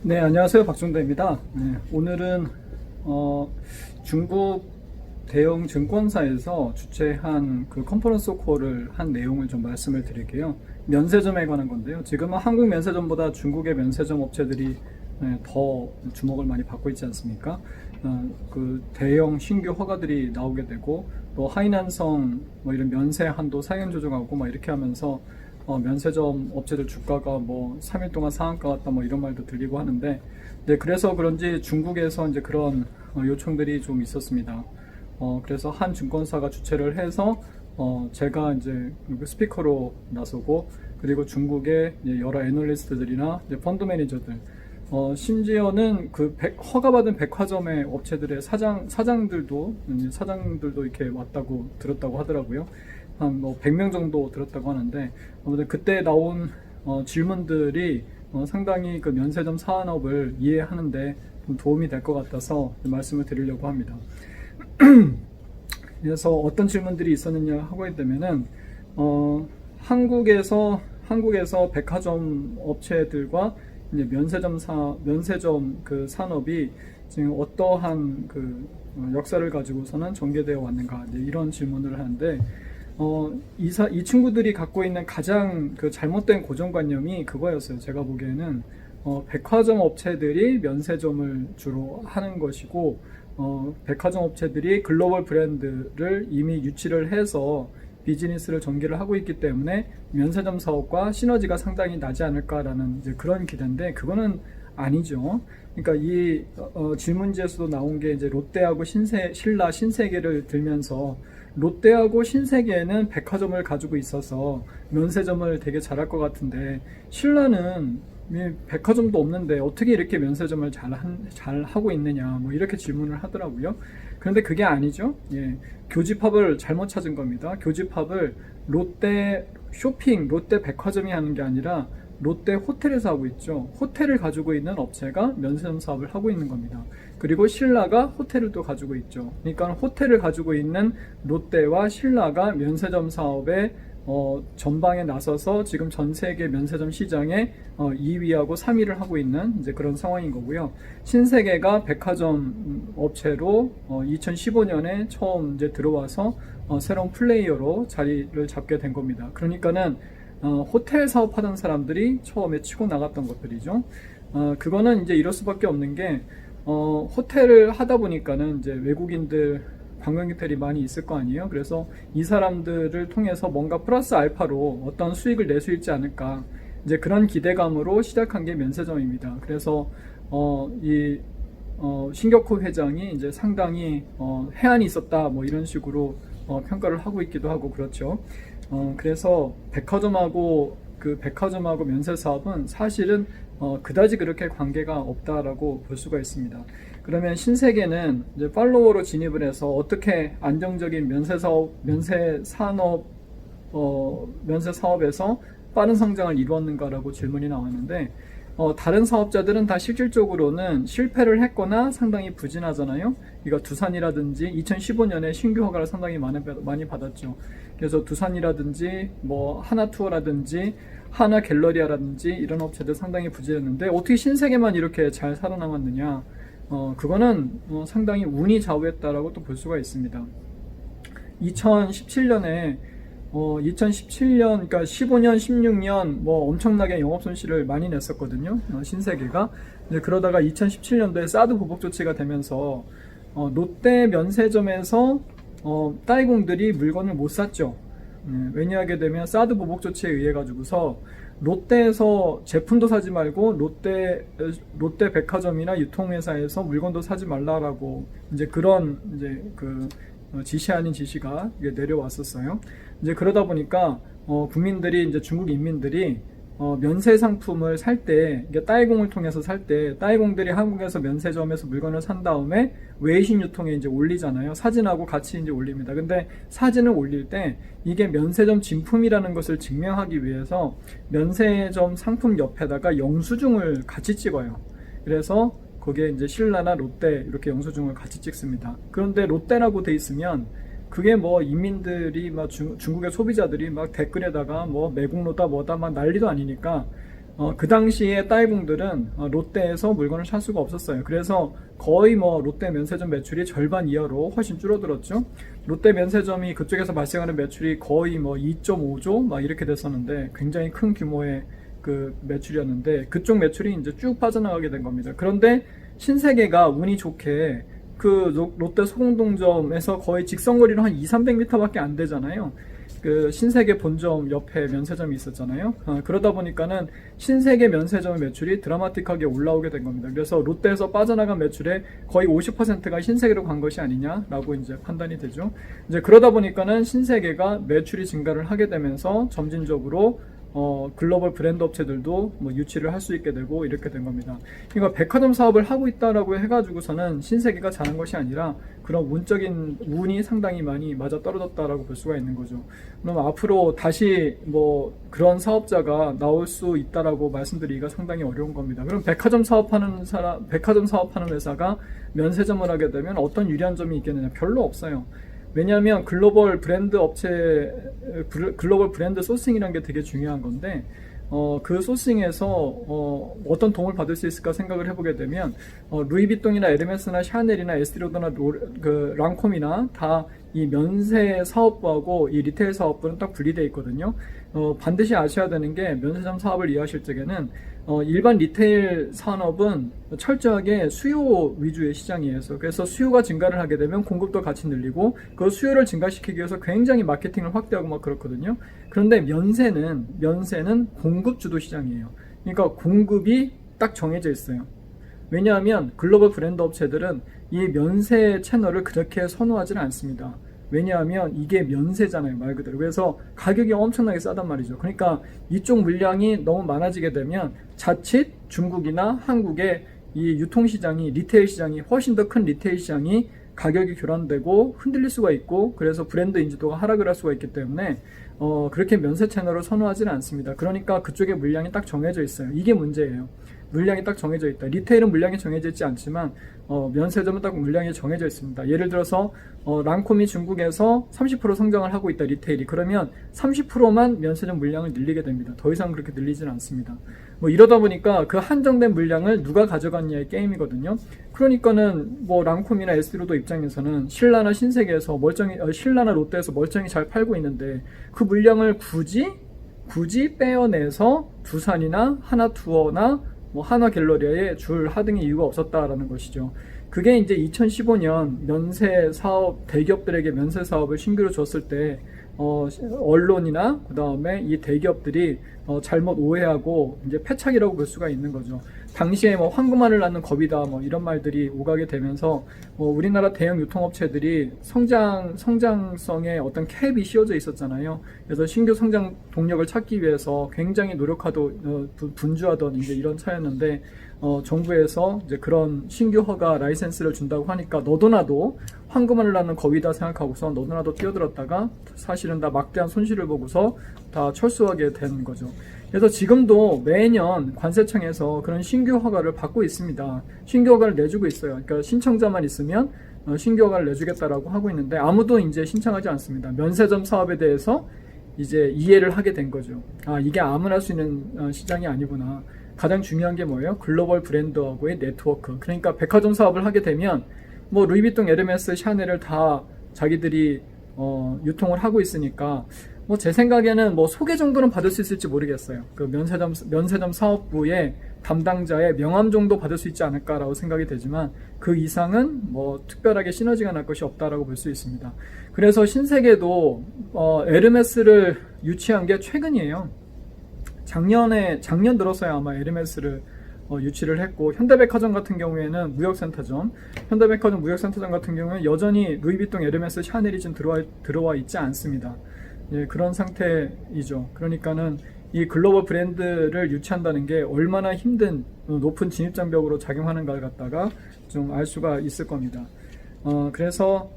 네, 안녕하세요. 박종대입니다. 네, 오늘은 중국 대형 증권사에서 주최한 그 컨퍼런스 콜을 한 내용을 좀 말씀을 드릴게요. 면세점에 관한 건데요. 지금은 한국 면세점보다 중국의 면세점 업체들이 더 주목을 많이 받고 있지 않습니까? 그 대형 신규 허가들이 나오게 되고 또 하이난성 뭐 이런 면세 한도 상향 조정하고 막 이렇게 하면서 면세점 업체들 주가가 뭐 3일 동안 상한가 갔다 뭐 이런 말도 들리고 하는데, 네, 그래서 그런지 중국에서 이제 그런 요청들이 좀 있었습니다. 그래서 한 증권사가 주최를 해서 제가 이제 스피커로 나서고, 그리고 중국의 여러 애널리스트들이나 펀드 매니저들, 심지어는 그 허가받은 백화점의 업체들의 사장들도 이렇게 왔다고 들었다고 하더라고요. 한 뭐 100명 정도 들었다고 하는데, 아무튼 그때 나온 질문들이 상당히 그 면세점 산업을 이해하는데 좀 도움이 될 것 같아서 말씀을 드리려고 합니다. 그래서 어떤 질문들이 있었느냐 하고 있다면은 한국에서 백화점 업체들과 이제 면세점 그 산업이 지금 어떠한 그 역사를 가지고서는 전개되어 왔는가, 이런 질문을 하는데, 이 친구들이 갖고 있는 가장 그 잘못된 고정관념이 그거였어요. 제가 보기에는 백화점 업체들이 면세점을 주로 하는 것이고, 백화점 업체들이 글로벌 브랜드를 이미 유치를 해서 비즈니스를 전개를 하고 있기 때문에 면세점 사업과 시너지가 상당히 나지 않을까라는 이제 그런 기대인데, 그거는 아니죠. 그러니까 이 질문지에서도 나온 게 이제 롯데하고 신라, 신세계를 들면서, 롯데하고 신세계는 백화점을 가지고 있어서 면세점을 되게 잘할 것 같은데, 신라는 백화점도 없는데 어떻게 이렇게 면세점을 잘 하고 있느냐, 뭐 이렇게 질문을 하더라고요. 그런데 그게 아니죠. 예, 교집합을 잘못 찾은 겁니다. 교집합을 롯데 쇼핑, 롯데 백화점이 하는 게 아니라 롯데 호텔에서 하고 있죠. 호텔을 가지고 있는 업체가 면세점 사업을 하고 있는 겁니다. 그리고 신라가 호텔을 또 가지고 있죠. 그러니까 호텔을 가지고 있는 롯데와 신라가 면세점 사업에 전방에 나서서 지금 전 세계 면세점 시장에 2위하고 3위를 하고 있는 이제 그런 상황인 거고요. 신세계가 백화점 업체로 2015년에 처음 이제 들어와서 새로운 플레이어로 자리를 잡게 된 겁니다. 그러니까는 호텔 사업하던 사람들이 처음에 치고 나갔던 것들이죠. 그거는 이제 이럴 수밖에 없는 게, 호텔을 하다 보니까는 이제 외국인들, 관광객들이 많이 있을 거 아니에요. 그래서 이 사람들을 통해서 뭔가 플러스 알파로 어떤 수익을 낼 수 있지 않을까, 이제 그런 기대감으로 시작한 게 면세점입니다. 그래서 신격호 회장이 이제 상당히 해안이 있었다, 뭐 이런 식으로 평가를 하고 있기도 하고 그렇죠. 그래서 백화점하고 면세 사업은 사실은 그다지 그렇게 관계가 없다라고 볼 수가 있습니다. 그러면 신세계는 이제 팔로워로 진입을 해서 어떻게 안정적인 면세 사업에서 빠른 성장을 이루었는가라고 질문이 나왔는데, 다른 사업자들은 다 실질적으로는 실패를 했거나 상당히 부진하잖아요. 그러니까 두산이라든지 2015년에 신규 허가를 상당히 많이 받았죠. 그래서 두산이라든지 뭐 하나투어라든지 하나갤러리아라든지 이런 업체들 상당히 부진했는데, 어떻게 신세계만 이렇게 잘 살아남았느냐? 그거는 상당히 운이 좌우했다라고 또 볼 수가 있습니다. 2017년, 그러니까 15년, 16년 뭐 엄청나게 영업 손실을 많이 냈었거든요. 신세계가. 그러다가 2017년도에 사드 보복 조치가 되면서 롯데 면세점에서 따이공들이 물건을 못 샀죠. 왜냐하게 되면 사드 보복 조치에 의해 가지고서 롯데에서 제품도 사지 말고 롯데 백화점이나 유통회사에서 물건도 사지 말라라고 이제 그런 이제 그 지시 아닌 지시가 내려왔었어요. 이제 그러다 보니까 국민들이, 이제 중국 인민들이 면세 상품을 살 때, 이게 따이공을 통해서 살 때, 따이공들이 한국에서 면세점에서 물건을 산 다음에 외신 유통에 이제 올리잖아요. 사진하고 같이 이제 올립니다. 근데 사진을 올릴 때 이게 면세점 진품이라는 것을 증명하기 위해서 면세점 상품 옆에다가 영수증을 같이 찍어요. 그래서 거기에 이제 신라나 롯데 이렇게 영수증을 같이 찍습니다. 그런데 롯데라고 돼 있으면 그게 뭐 인민들이 막 중국의 소비자들이 막 댓글에다가 뭐 매국노다 뭐다 막 난리도 아니니까 그 당시에 따이붕들은 롯데에서 물건을 살 수가 없었어요. 그래서 거의 뭐 롯데 면세점 매출이 절반 이하로 훨씬 줄어들었죠. 롯데 면세점이 그쪽에서 발생하는 매출이 거의 뭐 2.5조 막 이렇게 됐었는데 굉장히 큰 규모의 그 매출이었는데 그쪽 매출이 이제 쭉 빠져나가게 된 겁니다. 그런데 신세계가 운이 좋게 그 롯데 소공동점에서 거의 직선거리로 한 200-300m밖에 안 되잖아요. 그 신세계 본점 옆에 면세점이 있었잖아요. 그러다 보니까는 신세계 면세점의 매출이 드라마틱하게 올라오게 된 겁니다. 그래서 롯데에서 빠져나간 매출의 거의 50%가 신세계로 간 것이 아니냐라고 이제 판단이 되죠. 이제 그러다 보니까는 신세계가 매출이 증가를 하게 되면서 점진적으로 글로벌 브랜드 업체들도 뭐 유치를 할 수 있게 되고 이렇게 된 겁니다. 그러니까 백화점 사업을 하고 있다라고 해가지고서는 신세계가 잘한 것이 아니라 그런 운적인 운이 상당히 많이 맞아 떨어졌다라고 볼 수가 있는 거죠. 그럼 앞으로 다시 뭐 그런 사업자가 나올 수 있다라고 말씀드리기가 상당히 어려운 겁니다. 그럼 백화점 사업하는 회사가 면세점을 하게 되면 어떤 유리한 점이 있겠느냐? 별로 없어요. 왜냐하면 글로벌 브랜드 소싱이라는 게 되게 중요한 건데, 그 소싱에서 어떤 도움을 받을 수 있을까 생각을 해보게 되면, 루이비통이나 에르메스나 샤넬이나 에스티로더나 그 랑콤이나 다 이 면세 사업부하고 이 리테일 사업부는 딱 분리되어 있거든요. 반드시 아셔야 되는 게 면세점 사업을 이해하실 적에는 일반 리테일 산업은 철저하게 수요 위주의 시장이에요. 그래서 수요가 증가를 하게 되면 공급도 같이 늘리고 그 수요를 증가시키기 위해서 굉장히 마케팅을 확대하고 막 그렇거든요. 그런데 면세는 공급 주도 시장이에요. 그러니까 공급이 딱 정해져 있어요. 왜냐하면 글로벌 브랜드 업체들은 이 면세 채널을 그렇게 선호하지는 않습니다. 왜냐하면 이게 면세잖아요, 말 그대로. 그래서 가격이 엄청나게 싸단 말이죠. 그러니까 이쪽 물량이 너무 많아지게 되면 자칫 중국이나 한국의 이 유통시장이, 리테일 시장이, 훨씬 더 큰 리테일 시장이 가격이 교란되고 흔들릴 수가 있고, 그래서 브랜드 인지도가 하락을 할 수가 있기 때문에 그렇게 면세 채널을 선호하지는 않습니다. 그러니까 그쪽에 물량이 딱 정해져 있어요. 이게 문제예요. 물량이 딱 정해져 있다. 리테일은 물량이 정해져 있지 않지만 면세점은 딱 물량이 정해져 있습니다. 예를 들어서 랑콤이 중국에서 30% 성장을 하고 있다, 리테일이. 그러면 30%만 면세점 물량을 늘리게 됩니다. 더 이상 그렇게 늘리지는 않습니다. 뭐 이러다 보니까 그 한정된 물량을 누가 가져갔냐의 게임이거든요. 그러니까는 뭐 랑콤이나 에스티로더 입장에서는 신라나 신세계에서 신라나 롯데에서 멀쩡히 잘 팔고 있는데 그 물량을 굳이 빼어내서 두산이나 하나투어나 뭐 한화갤러리아에 줄 하등의 이유가 없었다라는 것이죠. 그게 이제 2015년 면세 사업, 대기업들에게 면세 사업을 신규로 줬을 때 언론이나 그 다음에 이 대기업들이 잘못 오해하고 이제 패착이라고 볼 수가 있는 거죠. 당시에 뭐 황금알을 낳는 겁이다 뭐 이런 말들이 오가게 되면서 우리나라 대형 유통업체들이 성장성에 어떤 캡이 씌워져 있었잖아요. 그래서 신규 성장 동력을 찾기 위해서 굉장히 분주하던 이제 이런 차였는데 정부에서 이제 그런 신규 허가 라이센스를 준다고 하니까 너도나도 황금알을 낳는 겁이다 생각하고서 너도나도 뛰어들었다가 사실은 다 막대한 손실을 보고서 다 철수하게 된 거죠. 그래서 지금도 매년 관세청에서 그런 신규 허가를 받고 있습니다. 신규 허가를 내주고 있어요. 그러니까 신청자만 있으면 신규 허가를 내주겠다라고 하고 있는데 아무도 이제 신청하지 않습니다. 면세점 사업에 대해서 이제 이해를 하게 된 거죠. 아, 이게 아무나 할 수 있는 시장이 아니구나. 가장 중요한 게 뭐예요? 글로벌 브랜드하고의 네트워크. 그러니까 백화점 사업을 하게 되면 뭐 루이비통, 에르메스, 샤넬을 다 자기들이 유통을 하고 있으니까 뭐 제 생각에는 뭐 소개 정도는 받을 수 있을지 모르겠어요. 그 면세점 사업부의 담당자의 명함 정도 받을 수 있지 않을까라고 생각이 되지만 그 이상은 뭐 특별하게 시너지가 날 것이 없다라고 볼 수 있습니다. 그래서 신세계도 에르메스를 유치한 게 최근이에요. 작년 들었어야 아마 에르메스를 유치를 했고, 현대백화점 같은 경우에는 현대백화점 무역센터점 같은 경우에는 여전히 루이비통, 에르메스, 샤넬이 지금 들어와 있지 않습니다. 예, 그런 상태이죠. 그러니까는 이 글로벌 브랜드를 유치한다는 게 얼마나 힘든 높은 진입장벽으로 작용하는가를 갖다가 좀 알 수가 있을 겁니다. 그래서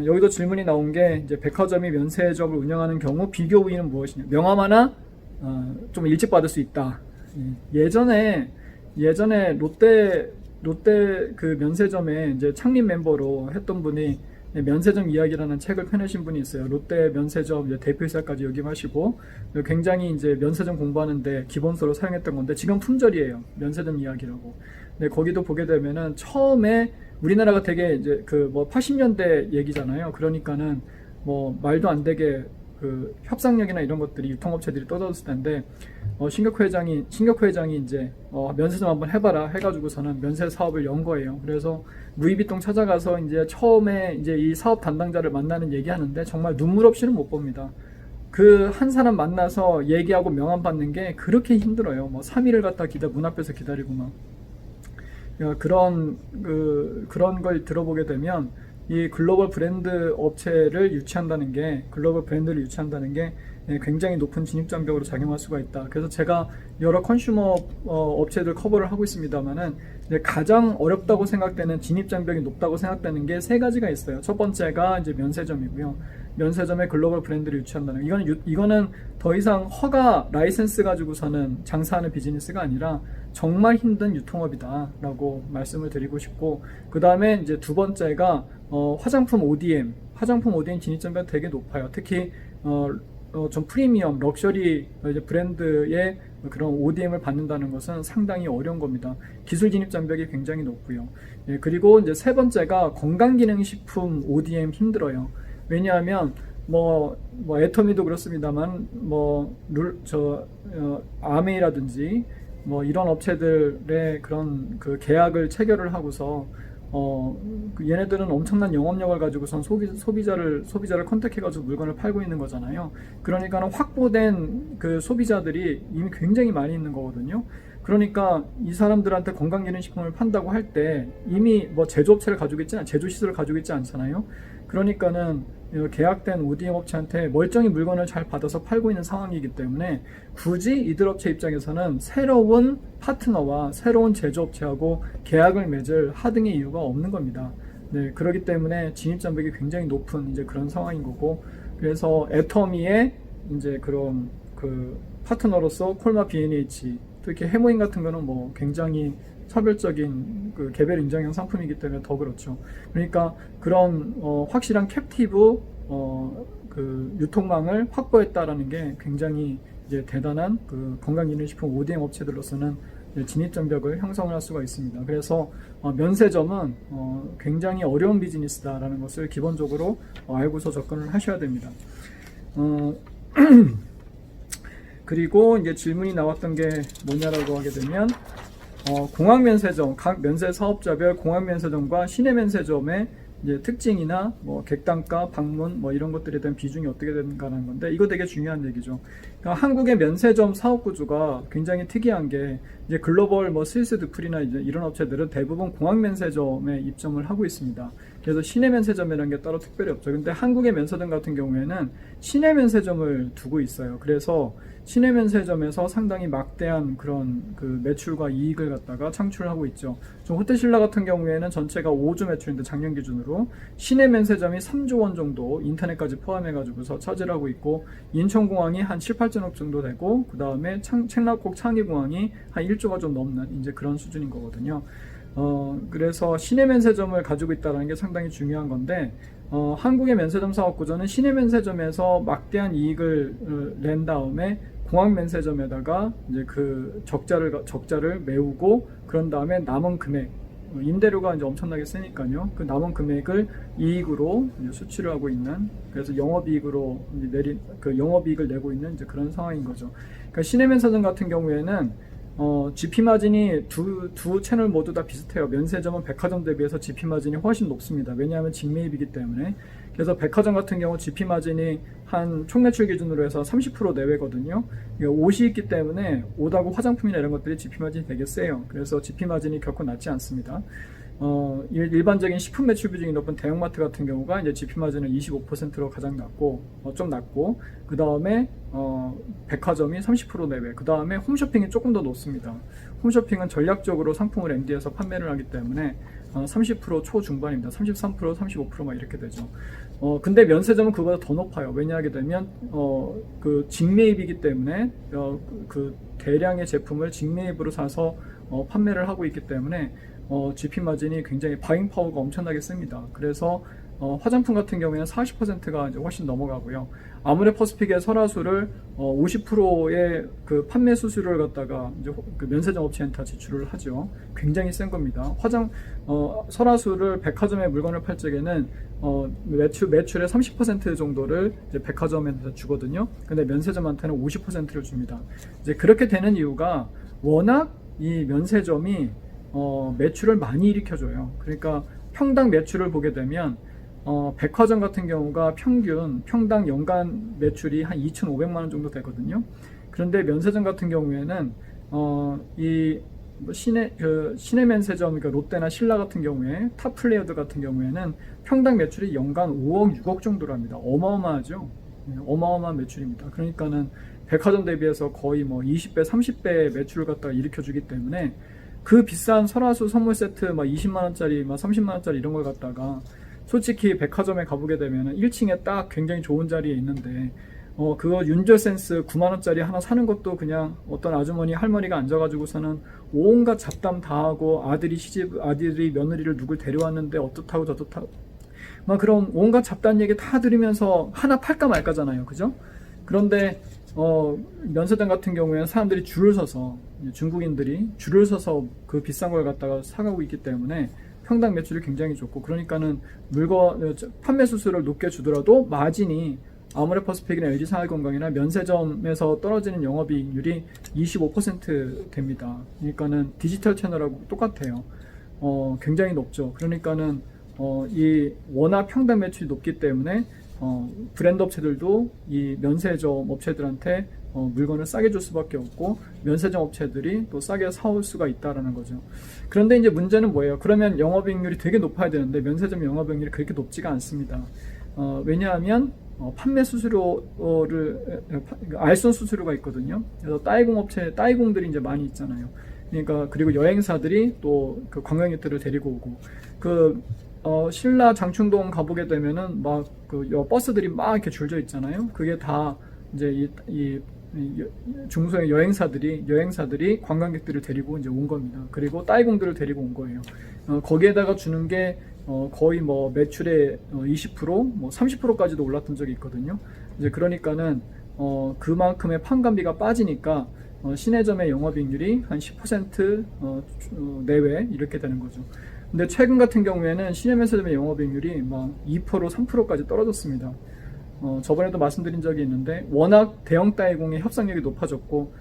여기도 질문이 나온 게 이제 백화점이 면세점을 운영하는 경우 비교 우위는 무엇이냐? 명함 하나 좀 일찍 받을 수 있다. 예전에 롯데 그 면세점에 이제 창립 멤버로 했던 분이 면세점 이야기라는 책을 펴내신 분이 있어요. 롯데 면세점 이제 대표이사까지 역임하시고 굉장히 이제 면세점 공부하는데 기본서로 사용했던 건데 지금 품절이에요. 면세점 이야기라고. 네, 거기도 보게 되면은 처음에 우리나라가 되게 이제 그 뭐 80년대 얘기잖아요. 그러니까는 뭐 말도 안 되게 그 협상력이나 이런 것들이 유통업체들이 떠들었을 텐데 신격호 회장이 이제 면세 좀 한번 해봐라 해가지고서는 면세 사업을 연 거예요. 그래서 루이비통 찾아가서 이제 처음에 이제 이 사업 담당자를 만나는 얘기하는데 정말 눈물 없이는 못 봅니다. 그 한 사람 만나서 얘기하고 명함 받는 게 그렇게 힘들어요. 뭐 3일을 갖다 문 앞에서 기다리고 막 그런 걸 들어보게 되면 이 글로벌 브랜드 업체를 유치한다는 게 글로벌 브랜드를 유치한다는 게 굉장히 높은 진입장벽으로 작용할 수가 있다. 그래서 제가 여러 컨슈머 업체들 커버를 하고 있습니다만은 가장 어렵다고 생각되는 진입장벽이 높다고 생각되는 게 세 가지가 있어요. 첫 번째가 이제 면세점이고요. 면세점에 글로벌 브랜드를 유치한다는 이거는 더 이상 허가 라이센스 가지고서는 장사하는 비즈니스가 아니라 정말 힘든 유통업이다라고 말씀을 드리고 싶고, 그 다음에 이제 두 번째가 화장품 ODM 진입장벽이 되게 높아요. 특히 좀 프리미엄 럭셔리 이제 브랜드의 그런 ODM을 받는다는 것은 상당히 어려운 겁니다. 기술 진입 장벽이 굉장히 높고요. 예, 그리고 이제 세 번째가 건강기능식품 ODM 힘들어요. 왜냐하면 애터미도 그렇습니다만 아메이라든지 이런 업체들의 그런 그 계약을 체결을 하고서 얘네들은 엄청난 영업력을 가지고선 소비자를 컨택해가지고 물건을 팔고 있는 거잖아요. 그러니까는 확보된 그 소비자들이 이미 굉장히 많이 있는 거거든요. 그러니까 이 사람들한테 건강기능식품을 판다고 할 때 이미 제조업체를 가지고 제조시설을 가지고 있지 않잖아요. 그러니까는 계약된 ODM 업체한테 멀쩡히 물건을 잘 받아서 팔고 있는 상황이기 때문에 굳이 이들 업체 입장에서는 새로운 파트너와 새로운 제조업체하고 계약을 맺을 하등의 이유가 없는 겁니다. 네, 그렇기 때문에 진입장벽이 굉장히 높은 이제 그런 상황인 거고, 그래서 애터미의 이제 그런 그 파트너로서 콜마 B&H, 또 이렇게 해모인 같은 거는 굉장히 차별적인 그 개별 인정형 상품이기 때문에 더 그렇죠. 그러니까 그런 확실한 캡티브 그 유통망을 확보했다라는 게 굉장히 이제 대단한 그 건강기능식품 ODM 업체들로서는 진입장벽을 형성을 할 수가 있습니다. 그래서 면세점은 굉장히 어려운 비즈니스다라는 것을 기본적으로 알고서 접근을 하셔야 됩니다. 그리고 이제 질문이 나왔던 게 뭐냐라고 하게 되면 공항면세점, 각 면세 사업자별 공항면세점과 시내면세점의 이제 특징이나 객단가, 방문 이런 것들에 대한 비중이 어떻게 되는가라는 건데, 이거 되게 중요한 얘기죠. 그러니까 한국의 면세점 사업 구조가 굉장히 특이한 게 이제 글로벌 스위스 드풀이나 이제 이런 업체들은 대부분 공항면세점에 입점을 하고 있습니다. 그래서 시내면세점이라는 게 따로 특별히 없죠. 근데 한국의 면세점 같은 경우에는 시내면세점을 두고 있어요. 그래서 시내면세점에서 상당히 막대한 그런 그 매출과 이익을 갖다가 창출하고 있죠. 호텔신라 같은 경우에는 전체가 5조 매출인데 작년 기준으로 시내면세점이 3조 원 정도 인터넷까지 포함해가지고서 차지하고 있고, 인천공항이 한 7, 8천억 정도 되고, 그 다음에 책락곡 창의공항이 한 1조가 좀 넘는 이제 그런 수준인 거거든요. 그래서 시내면세점을 가지고 있다는 게 상당히 중요한 건데, 한국의 면세점 사업 구조는 시내면세점에서 막대한 이익을 낸 다음에 공항면세점에다가 이제 그 적자를 메우고, 그런 다음에 남은 금액, 임대료가 이제 엄청나게 세니까요. 그 남은 금액을 이익으로 이제 수취를 하고 있는, 그래서 영업이익으로 영업이익을 내고 있는 이제 그런 상황인 거죠. 그러니까 시내면세점 같은 경우에는 GP 마진이 두 채널 모두 다 비슷해요. 면세점은 백화점 대비해서 GP 마진이 훨씬 높습니다. 왜냐하면 직매입이기 때문에. 그래서 백화점 같은 경우 GP 마진이 한 총매출 기준으로 해서 30% 내외거든요. 옷이 있기 때문에 옷하고 화장품이나 이런 것들이 GP 마진이 되게 세요. 그래서 GP 마진이 결코 낮지 않습니다. 일반적인 식품 매출 비중이 높은 대형마트 같은 경우가 이제 GP 마진은 25%로 가장 낮고, 좀 낮고, 그 다음에 백화점이 30% 내외, 그 다음에 홈쇼핑이 조금 더 높습니다. 홈쇼핑은 전략적으로 상품을 MD에서 판매를 하기 때문에 30% 초중반입니다. 33%, 35% 막 이렇게 되죠. 근데 면세점은 그보다 더 높아요. 왜냐하게 되면 그 직매입이기 때문에 그 대량의 제품을 직매입으로 사서 판매를 하고 있기 때문에 GP 마진이 굉장히 바잉 파워가 엄청나게 셉니다. 그래서 화장품 같은 경우에는 40%가 이제 훨씬 넘어가고요. 아모레퍼시픽의 설화수를 50%의 그 판매 수수료를 갖다가 이제 그 면세점 업체한테 다 지출을 하죠. 굉장히 센 겁니다. 설화수를 백화점에 물건을 팔 적에는 매출의 30% 정도를 이제 백화점에서 주거든요. 근데 면세점한테는 50%를 줍니다. 이제 그렇게 되는 이유가 워낙 이 면세점이 매출을 많이 일으켜줘요. 그러니까 평당 매출을 보게 되면 백화점 같은 경우가 평당 연간 매출이 한 2,500만 원 정도 되거든요. 그런데 면세점 같은 경우에는 시내 면세점, 그러니까 롯데나 신라 같은 경우에 탑 플레이어들 같은 경우에는 평당 매출이 연간 5억, 6억 정도랍니다. 어마어마하죠. 네, 어마어마한 매출입니다. 그러니까는 백화점 대비해서 거의 뭐 20배, 30배 매출을 갖다가 일으켜주기 때문에 그 비싼 설화수 선물 세트 막 20만 원짜리, 막 30만 원짜리 이런 걸 갖다가 솔직히 백화점에 가보게 되면 1층에 딱 굉장히 좋은 자리에 있는데 그거 윤저센스 9만 원짜리 하나 사는 것도 그냥 어떤 아주머니 할머니가 앉아가지고서는 온갖 잡담 다 하고 아들이 며느리를 누굴 데려왔는데 어떻다고 저렇다고 막 그런 온갖 잡담 얘기 다 들으면서 하나 팔까 말까잖아요. 그죠? 그런데 면세점 같은 경우에는 사람들이 줄을 서서, 중국인들이 줄을 서서 그 비싼 걸 갖다가 사가고 있기 때문에 평당 매출이 굉장히 좋고, 그러니까는 판매 수수료를 높게 주더라도 마진이 아모레퍼시픽이나 LG생활건강이나 면세점에서 떨어지는 영업이익률이 25% 됩니다. 그러니까는 디지털 채널하고 똑같아요. 굉장히 높죠. 그러니까는 이 워낙 평당 매출이 높기 때문에 브랜드 업체들도 이 면세점 업체들한테 물건을 싸게 줄 수밖에 없고, 면세점 업체들이 또 싸게 사올 수가 있다라는 거죠. 그런데 이제 문제는 뭐예요? 그러면 영업이익률이 되게 높아야 되는데 면세점 영업이익률이 그렇게 높지가 않습니다. 왜냐하면 판매 수수료를 알선 수수료가 있거든요. 그래서 따이공들이 이제 많이 있잖아요. 그러니까 그리고 여행사들이 또 그 관광객들을 데리고 오고, 신라 장충동 가보게 되면은 막 그 버스들이 막 이렇게 줄져 있잖아요. 그게 다 이제 이 중소형 여행사들이 관광객들을 데리고 이제 온 겁니다. 그리고 따이공들을 데리고 온 거예요. 거기에다가 주는 게 거의 뭐 매출의 20%, 뭐 30%까지도 올랐던 적이 있거든요. 이제 그러니까는 그만큼의 판관비가 빠지니까 시내점의 영업이익률이 한 10% 내외 이렇게 되는 거죠. 근데 최근 같은 경우에는 시내면세점의 영업이익률이 막 2%, 3%까지 떨어졌습니다. 저번에도 말씀드린 적이 있는데 워낙 대형 따이공의 협상력이 높아졌고,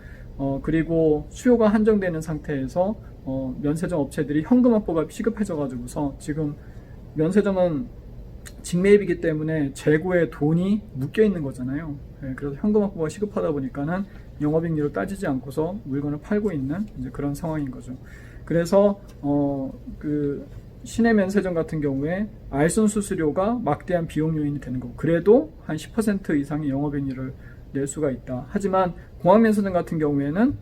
그리고 수요가 한정되는 상태에서 면세점 업체들이 현금 확보가 시급해져 가지고서 지금 면세점은 직매입이기 때문에 재고에 돈이 묶여 있는 거잖아요. 네, 그래서 현금 확보가 시급하다 보니까는 영업이익률을 따지지 않고서 물건을 팔고 있는 이제 그런 상황인 거죠. 그래서 그 시내 면세점 같은 경우에 알선 수수료가 막대한 비용 요인이 되는 거고, 그래도 한 10% 이상의 영업이익률을 낼 수가 있다. 하지만 공항 면세점 같은 경우에는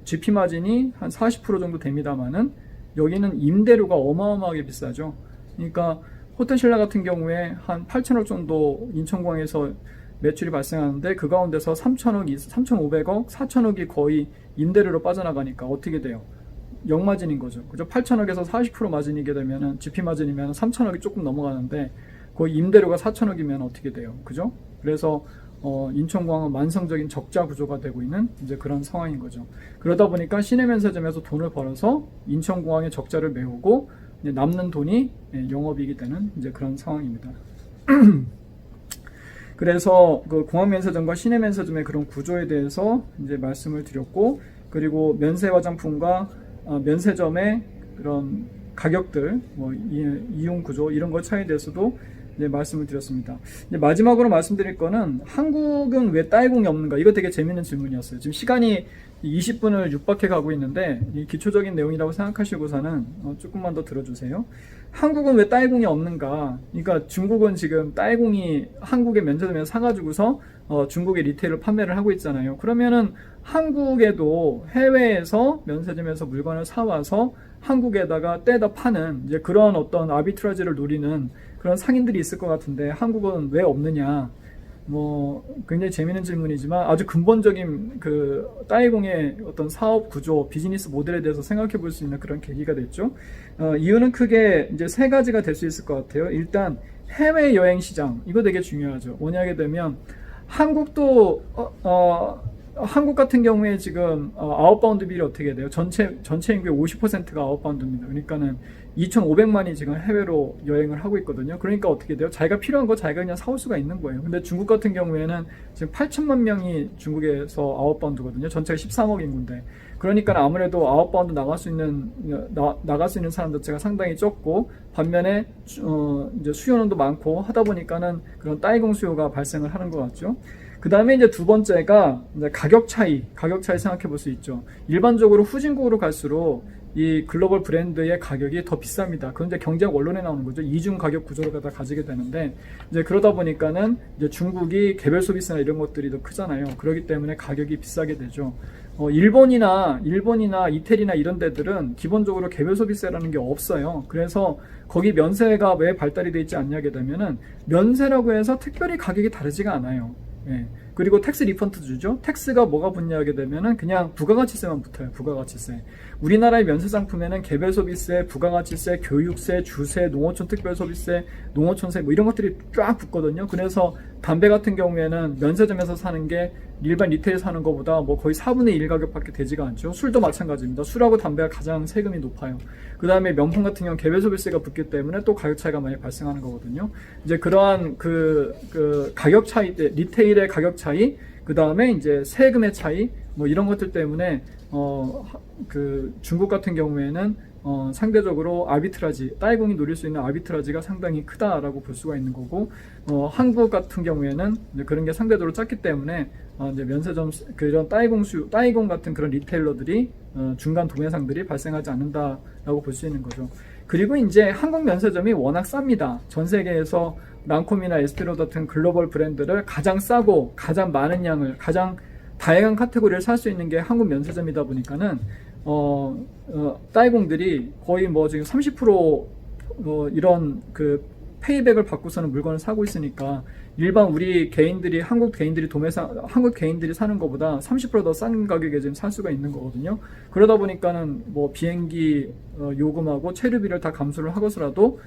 GP 마진이 한 40% 정도 됩니다만은 여기는 임대료가 어마어마하게 비싸죠. 그러니까 호텔신라 같은 경우에 한 8천억 정도 인천공항에서 매출이 발생하는데 그 가운데서 3,500억, 4천억이 거의 임대료로 빠져나가니까 어떻게 돼요? 역마진인 거죠. 그죠? 8천억에서 40% 마진이게 되면은 GP 마진이면 3천억이 조금 넘어가는데 거의 임대료가 4천억이면 어떻게 돼요? 그죠? 그래서 인천공항은 만성적인 적자 구조가 되고 있는 이제 그런 상황인 거죠. 그러다 보니까 시내면세점에서 돈을 벌어서 인천공항의 적자를 메우고 남는 돈이 영업이익이 되는 이제 그런 상황입니다. 그래서 그 공항면세점과 시내면세점의 그런 구조에 대해서 이제 말씀을 드렸고, 그리고 면세 화장품과 면세점의 그런 가격들, 뭐 이용 구조 이런 것 차이에 대해서도 이제 말씀을 드렸습니다. 이제 마지막으로 말씀드릴 거는 한국은 왜 따이공이 없는가? 이거 되게 재밌는 질문이었어요. 지금 시간이 20분을 육박해 가고 있는데 이 기초적인 내용이라고 생각하시고서는 조금만 더 들어주세요. 한국은 왜 따이공이 없는가? 그러니까 중국은 지금 따이공이 한국의 면세점에서 사가지고서 중국의 리테일을 판매를 하고 있잖아요. 그러면은 한국에도 해외에서 면세점에서 물건을 사와서 한국에다가 떼다 파는 이제 그런 어떤 아비트라지를 노리는 그런 상인들이 있을 것 같은데 한국은 왜 없느냐? 굉장히 재미있는 질문이지만 아주 근본적인 그 따이공의 어떤 사업 구조, 비즈니스 모델에 대해서 생각해 볼 수 있는 그런 계기가 됐죠. 이유는 크게 이제 세 가지가 될 수 있을 것 같아요. 일단 해외 여행 시장, 이거 되게 중요하죠. 뭐냐게 되면 한국도 한국 같은 경우에 지금 아웃바운드 비율이 어떻게 돼요? 전체 인구의 50%가 아웃바운드입니다. 그러니까는 2,500만이 지금 해외로 여행을 하고 있거든요. 그러니까 어떻게 돼요? 자기가 필요한 거 자기가 그냥 사올 수가 있는 거예요. 근데 중국 같은 경우에는 지금 8천만 명이 중국에서 아웃바운드거든요. 전체가 13억 인구인데. 그러니까 아무래도 아웃바운드 나갈 수 있는 사람 자체가 상당히 적고, 반면에 이제 수요는 더 많고 하다 보니까는 그런 따이공 수요가 발생을 하는 것 같죠. 그 다음에 이제 두 번째가 이제 가격 차이 생각해 볼 수 있죠. 일반적으로 후진국으로 갈수록 이 글로벌 브랜드의 가격이 더 비쌉니다. 그건 이제 경제학 원론에 나오는 거죠. 이중 가격 구조를 다 가지게 되는데, 이제 그러다 보니까는 이제 중국이 개별 서비스나 이런 것들이 더 크잖아요. 그렇기 때문에 가격이 비싸게 되죠. 일본이나 이태리나 이런 데들은 기본적으로 개별 서비스라는 게 없어요. 그래서 거기 면세가 왜 발달이 되어 있지 않냐게 되면은, 면세라고 해서 특별히 가격이 다르지가 않아요. 예. 그리고 텍스 리펀트 주죠. 텍스가 뭐가 붙냐게 되면은 그냥 부가가치세만 붙어요. 부가가치세. 우리나라의 면세 상품에는 개별 소비세, 부가가치세, 교육세, 주세, 농어촌 특별소비세, 농어촌세 뭐 이런 것들이 쫙 붙거든요. 그래서 담배 같은 경우에는 면세점에서 사는 게 일반 리테일 사는 것보다 뭐 거의 4분의 1 가격밖에 되지가 않죠. 술도 마찬가지입니다. 술하고 담배가 가장 세금이 높아요. 그 다음에 명품 같은 경우는 개별 소비세가 붙기 때문에 또 가격 차이가 많이 발생하는 거거든요. 이제 그러한 그 가격 차이, 리테일의 가격 차이, 그 다음에 이제 세금의 차이, 뭐 이런 것들 때문에 중국 같은 경우에는 상대적으로 아비트라지, 따이공이 노릴 수 있는 아비트라지가 상당히 크다라고 볼 수가 있는 거고, 한국 같은 경우에는 이제 그런 게 상대적으로 작기 때문에 이제 면세점 그런 따이공 같은 그런 리테일러들이 중간 도매상들이 발생하지 않는다라고 볼 수 있는 거죠. 그리고 이제 한국 면세점이 워낙 쌉니다. 전 세계에서 랑콤이나 에스테로 같은 글로벌 브랜드를 가장 싸고 가장 많은 양을, 가장 다양한 카테고리를 살 수 있는 게 한국 면세점이다 보니까는 따이공들이 거의 뭐 지금 30% 이런 그 페이백을 받고서는 물건을 사고 있으니까, 일반 우리 개인들이 한국 개인들이 사는 것보다 30% 더 싼 가격에 지금 살 수가 있는 거거든요. 그러다 보니까는 뭐 비행기 요금하고 체류비를 다 감수를 하고서라도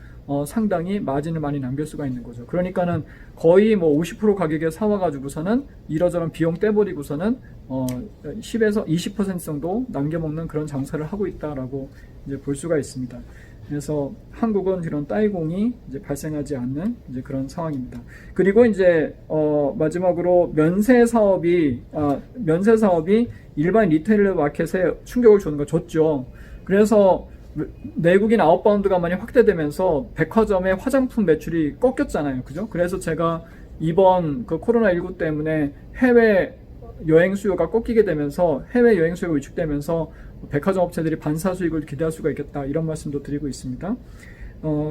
상당히 마진을 많이 남길 수가 있는 거죠. 그러니까는 거의 뭐 50% 가격에 사와가지고서는 이러저런 비용 떼버리고서는 10에서 20% 정도 남겨먹는 그런 장사를 하고 있다라고 이제 볼 수가 있습니다. 그래서 한국은 이런 따이공이 이제 발생하지 않는 이제 그런 상황입니다. 그리고 이제 마지막으로 면세 사업이 일반 리테일 마켓에 충격을 주는 거 줬죠. 그래서 내국인 아웃바운드가 많이 확대되면서 백화점의 화장품 매출이 꺾였잖아요. 그죠? 그래서 제가 이번 그 코로나19 때문에 해외 여행 수요가 꺾이게 되면서, 해외 여행 수요가 위축되면서 백화점 업체들이 반사 수익을 기대할 수가 있겠다, 이런 말씀도 드리고 있습니다.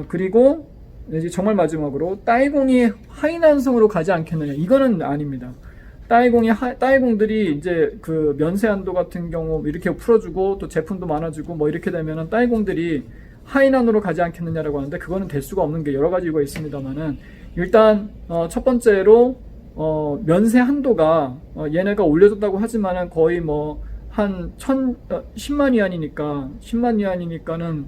그리고 이제 정말 마지막으로 따이공이 하이난성으로 가지 않겠느냐, 이거는 아닙니다. 따이공들이 이제 그 면세 한도 같은 경우 이렇게 풀어주고 또 제품도 많아지고 뭐 이렇게 되면은 따이공들이 하이난으로 가지 않겠느냐라고 하는데, 그거는 될 수가 없는 게 여러 가지 이유가 있습니다만은, 일단 첫 번째로 면세 한도가 얘네가 올려줬다고 하지만은 거의 뭐 한 10만 위안이니까 10만 위안이니까는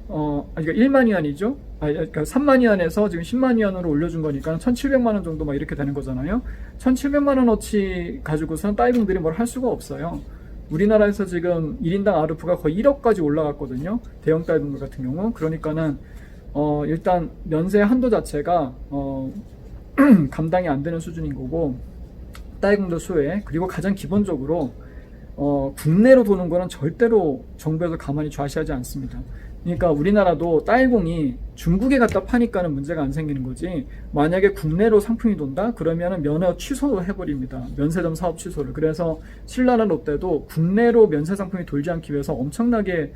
그러니까 1만 위안이죠. 그러니까 3만 위안에서 지금 10만 위안으로 올려준 거니까 1,700만 원 정도 막 이렇게 되는 거잖아요. 1,700만 원어치 가지고선 따이공들이 뭘 할 수가 없어요. 우리나라에서 지금 1인당 아르프가 거의 1억까지 올라갔거든요. 대형 따이공들 같은 경우. 그러니까는 일단 면세 한도 자체가 감당이 안 되는 수준인 거고, 따이공들 수혜, 그리고 가장 기본적으로 국내로 도는 거는 절대로 정부에서 가만히 좌시하지 않습니다. 그러니까 우리나라도 따이공이 중국에 갖다 파니까는 문제가 안 생기는 거지, 만약에 국내로 상품이 돈다? 그러면은 면허 취소도 해버립니다. 면세점 사업 취소를. 그래서 신라나 롯데도 국내로 면세 상품이 돌지 않기 위해서 엄청나게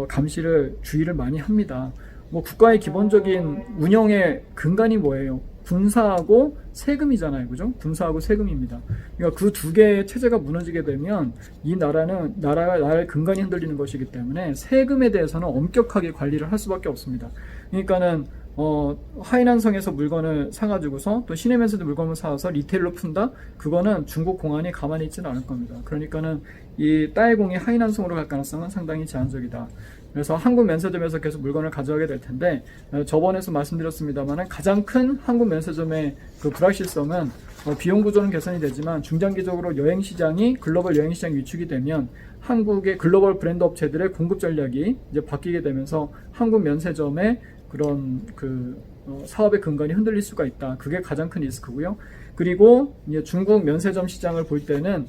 감시를, 주의를 많이 합니다. 뭐 국가의 기본적인 운영의 근간이 뭐예요? 군사하고 세금이잖아요. 그죠? 군사하고 세금입니다. 그러니까 그 두 개의 체제가 무너지게 되면 이 나라의 근간이 흔들리는 것이기 때문에 세금에 대해서는 엄격하게 관리를 할 수밖에 없습니다. 그러니까는 하이난성에서 물건을 사가지고서 또 시내면에서도 물건을 사와서 리테일로 푼다? 그거는 중국 공안이 가만히 있지는 않을 겁니다. 그러니까는 이 따이공이 하이난성으로 갈 가능성은 상당히 제한적이다. 그래서 한국 면세점에서 계속 물건을 가져가게 될 텐데, 저번에서 말씀드렸습니다만 가장 큰 한국 면세점의 그 불확실성은 비용 구조는 개선이 되지만 중장기적으로 여행 시장이 글로벌 여행 시장이 위축이 되면 한국의 글로벌 브랜드 업체들의 공급 전략이 이제 바뀌게 되면서 한국 면세점의 그런 사업의 근간이 흔들릴 수가 있다. 그게 가장 큰 리스크고요. 그리고 이제 중국 면세점 시장을 볼 때는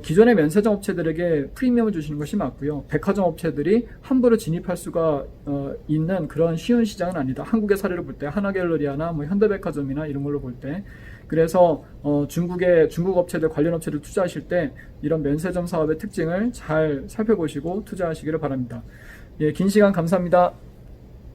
기존의 면세점 업체들에게 프리미엄을 주시는 것이 맞고요. 백화점 업체들이 함부로 진입할 수가 있는 그런 쉬운 시장은 아니다. 한국의 사례를 볼 때 하나갤러리아나 뭐 현대백화점이나 이런 걸로 볼 때, 그래서 중국 업체들 관련 업체들 투자하실 때 이런 면세점 사업의 특징을 잘 살펴보시고 투자하시기를 바랍니다. 예, 긴 시간 감사합니다.